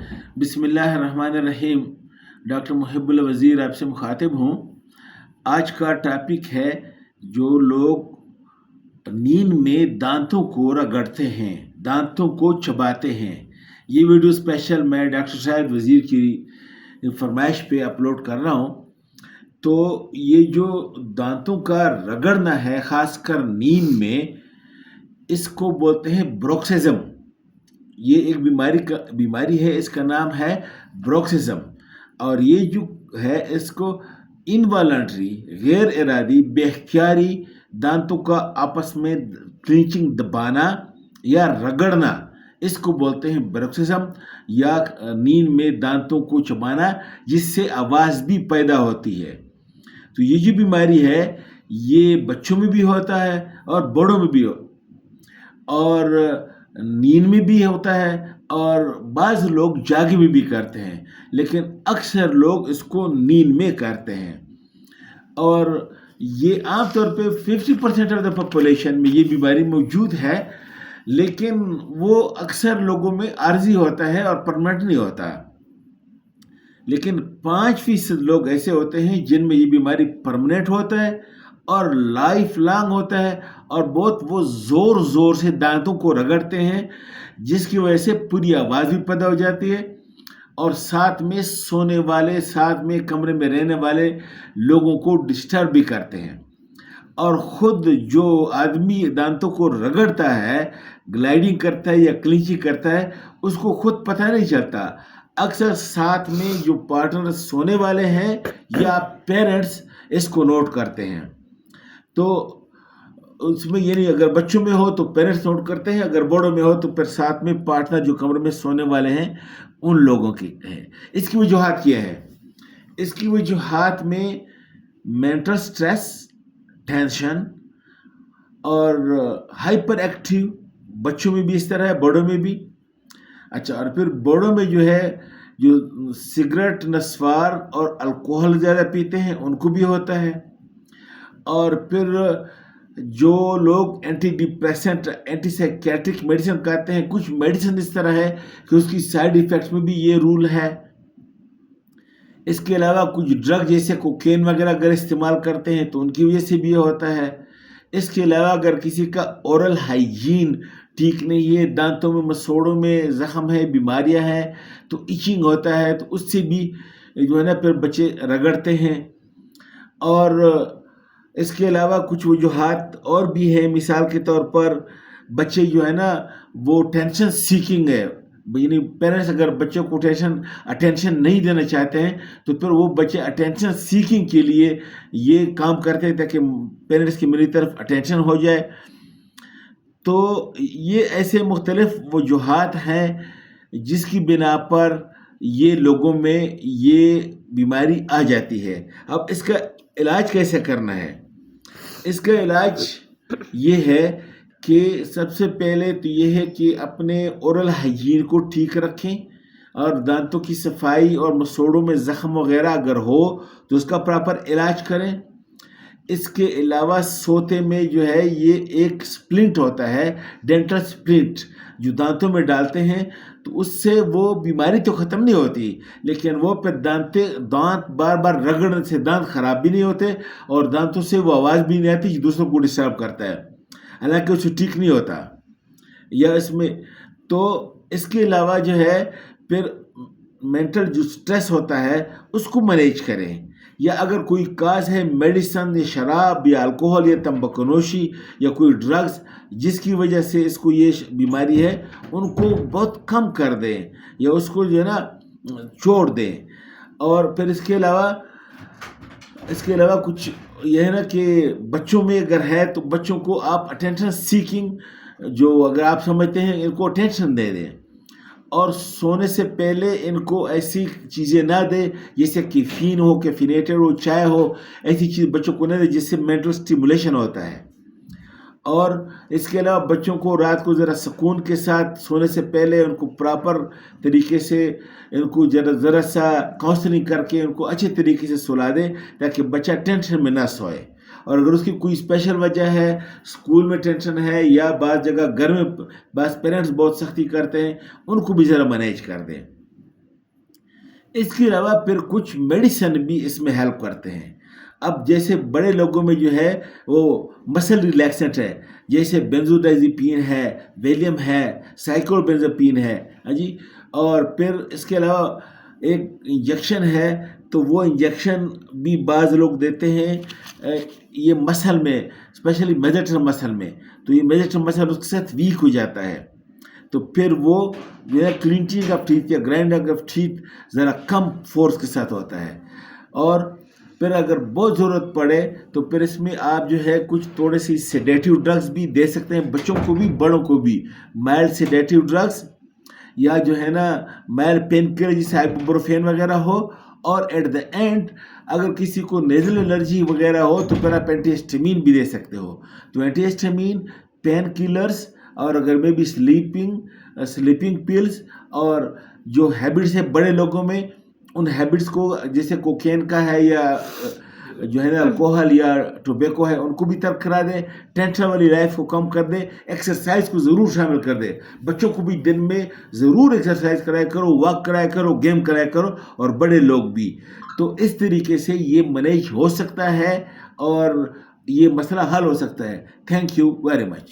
بسم اللہ الرحمن الرحیم. ڈاکٹر محب الوزیر آپ سے مخاطب ہوں. آج کا ٹاپک ہے جو لوگ نیند میں دانتوں کو رگڑتے ہیں، دانتوں کو چباتے ہیں. یہ ویڈیو اسپیشل میں ڈاکٹر شاہد وزیر کی فرمائش پہ اپلوڈ کر رہا ہوں. تو یہ جو دانتوں کا رگڑنا ہے خاص کر نیند میں، اس کو بولتے ہیں بروکسزم. یہ ایک بیماری ہے، اس کا نام ہے بروکسزم. اور یہ جو ہے اس کو انوالنٹری، غیر ارادی، بے اختیاری دانتوں کا آپس میں کلینچنگ، دبانا یا رگڑنا، اس کو بولتے ہیں بروکسزم، یا نیند میں دانتوں کو چبانا جس سے آواز بھی پیدا ہوتی ہے. تو یہ جو بیماری ہے یہ بچوں میں بھی ہوتا ہے اور بڑوں میں بھی اور نیند میں بھی ہوتا ہے، اور بعض لوگ جاگے میں بھی کرتے ہیں، لیکن اکثر لوگ اس کو نیند میں کرتے ہیں. اور یہ عام طور پہ 50% آف دا پاپولیشن میں یہ بیماری موجود ہے، لیکن وہ اکثر لوگوں میں عارضی ہوتا ہے اور پرماننٹ نہیں ہوتا. لیکن 5% لوگ ایسے ہوتے ہیں جن میں یہ بیماری پرماننٹ ہوتا ہے اور لائف لانگ ہوتا ہے، اور بہت وہ زور زور سے دانتوں کو رگڑتے ہیں جس کی وجہ سے پوری آواز بھی پیدا ہو جاتی ہے، اور ساتھ میں سونے والے، ساتھ میں کمرے میں رہنے والے لوگوں کو ڈسٹرب بھی کرتے ہیں. اور خود جو آدمی دانتوں کو رگڑتا ہے، گلائڈنگ کرتا ہے یا کلینچنگ کرتا ہے، اس کو خود پتہ نہیں چلتا. اکثر ساتھ میں جو پارٹنر سونے والے ہیں یا پیرنٹس اس کو نوٹ کرتے ہیں. تو اس میں یہ نہیں، اگر بچوں میں ہو تو پیرنٹس نوٹ کرتے ہیں، اگر بڑوں میں ہو تو پھر ساتھ میں پارٹنر جو کمرے میں سونے والے ہیں ان لوگوں کی ہے. اس کی وجوہات کیا ہے؟ اس کی وجوہات میں مینٹل سٹریس، ٹینشن، اور ہائپر ایکٹیو بچوں میں بھی اس طرح ہے، بڑوں میں بھی. اچھا، اور پھر بڑوں میں جو ہے جو سگریٹ نسوار اور الکوہل زیادہ پیتے ہیں ان کو بھی ہوتا ہے. اور پھر جو لوگ anti depressant, anti psychiatric medicine کھاتے ہیں، کچھ میڈیسن اس طرح ہے کہ اس کی سائیڈ ایفیکٹس میں بھی یہ رول ہے. اس کے علاوہ کچھ ڈرگ جیسے کوکین وغیرہ اگر استعمال کرتے ہیں تو ان کی وجہ سے بھی یہ ہوتا ہے. اس کے علاوہ اگر کسی کا اورل ہائیجین ٹھیک نہیں ہے، دانتوں میں مسوڑوں میں زخم ہے، بیماریاں ہیں، تو ایچنگ ہوتا ہے، تو اس سے بھی جو ہے نا پھر بچے رگڑتے ہیں. اور اس کے علاوہ کچھ وجوہات اور بھی ہیں. مثال کے طور پر بچے جو ہے نا وہ ٹینشن سیکنگ ہے، یعنی پیرنٹس اگر بچوں کو اٹینشن نہیں دینا چاہتے ہیں تو پھر وہ بچے اٹینشن سیکنگ کے لیے یہ کام کرتے ہیں تاکہ پیرنٹس کی میری طرف اٹینشن ہو جائے. تو یہ ایسے مختلف وجوہات ہیں جس کی بنا پر یہ لوگوں میں یہ بیماری آ جاتی ہے. اب اس کا علاج کیسے کرنا ہے؟ اس کا علاج یہ ہے کہ سب سے پہلے تو یہ ہے کہ اپنے اورل ہائیجین کو ٹھیک رکھیں، اور دانتوں کی صفائی اور مسوڑوں میں زخم وغیرہ اگر ہو تو اس کا پراپر علاج کریں. اس کے علاوہ سوتے میں جو ہے یہ ایک سپلنٹ ہوتا ہے، ڈینٹل سپلنٹ، جو دانتوں میں ڈالتے ہیں، تو اس سے وہ بیماری تو ختم نہیں ہوتی، لیکن وہ پھر دانت بار بار رگڑنے سے دانت خراب بھی نہیں ہوتے، اور دانتوں سے وہ آواز بھی نہیں آتی جو دوسروں کو ڈسٹرب کرتا ہے، حالانکہ اسے ٹھیک نہیں ہوتا. یا اس میں تو اس کے علاوہ جو ہے پھر مینٹل جو سٹریس ہوتا ہے اس کو مینیج کریں. یا اگر کوئی کاز ہے میڈیسن یا شراب یا الکوہل یا تمباکو نوشی یا کوئی ڈرگز جس کی وجہ سے اس کو یہ بیماری ہے، ان کو بہت کم کر دیں یا اس کو جو ہے نا چھوڑ دیں. اور پھر اس کے علاوہ کچھ یہ ہے نا کہ بچوں میں اگر ہے تو بچوں کو آپ اٹینشن سیکنگ، جو اگر آپ سمجھتے ہیں ان کو اٹینشن دے دیں، اور سونے سے پہلے ان کو ایسی چیزیں نہ دیں جیسے کیفین ہو، کیفینیٹڈ ہو، چائے ہو، ایسی چیز بچوں کو نہ دیں جس سے مینٹل سٹیمولیشن ہوتا ہے. اور اس کے علاوہ بچوں کو رات کو ذرا سکون کے ساتھ سونے سے پہلے ان کو پراپر طریقے سے ان کو ذرا سا کاؤنسلنگ کر کے ان کو اچھے طریقے سے سلا دیں تاکہ بچہ ٹینشن میں نہ سوئے. اور اگر اس کی کوئی اسپیشل وجہ ہے، اسکول میں ٹینشن ہے یا بعض جگہ گھر میں بعض پیرنٹس بہت سختی کرتے ہیں، ان کو بھی ذرا مینیج کر دیں. اس کے علاوہ پھر کچھ میڈیسن بھی اس میں ہیلپ کرتے ہیں. اب جیسے بڑے لوگوں میں جو ہے وہ مسل ریلیکسنٹ ہے، جیسے بینزوڈائزیپین ہے، ویلیم ہے، سائیکلوبینزاپین ہے. ہاں جی. اور پھر اس کے علاوہ ایک انجیکشن ہے، تو وہ انجیکشن بھی بعض لوگ دیتے ہیں یہ مسل میں، اسپیشلی میزنٹرم مسل میں. تو یہ میزنٹرم مسل اس کے ساتھ ویک ہو جاتا ہے، تو پھر وہ جو ہے کلینچنگ آف ٹیتھ یا گرائنڈنگ آف ٹیتھ ذرا کم فورس کے ساتھ ہوتا ہے. اور پھر اگر بہت ضرورت پڑے تو پھر اس میں آپ جو ہے کچھ تھوڑے سی سیڈیٹیو ڈرگس بھی دے سکتے ہیں، بچوں کو بھی بڑوں کو بھی. مائلڈ سیڈیٹیو ڈرگس یا جو ہے نا مائلڈ پین کلر جیسے آئبوپروفین وغیرہ ہو. اور ایٹ دا اینڈ اگر کسی کو نیزل الرجی وغیرہ ہو تو پھر آپ اینٹی ہسٹامین بھی دے سکتے ہو. تو اینٹی ہسٹامین، پین کلرز، اور اگر میں بھی سلیپنگ پلز، اور جو ہیبٹس ہے بڑے لوگوں میں ان ہیبٹس کو جیسے کوکین کا ہے یا جو ہے نا الکوہل یا ٹوبیکو ہے ان کو بھی ترک کرا دیں. ٹینشن والی لائف کو کم کر دیں. ایکسرسائز کو ضرور شامل کر دیں. بچوں کو بھی دن میں ضرور ایکسرسائز کرایا کرو، واک کرایا کرو، گیم کرایا کرو، اور بڑے لوگ بھی. تو اس طریقے سے یہ مینیج ہو سکتا ہے اور یہ مسئلہ حل ہو سکتا ہے. Thank you very much.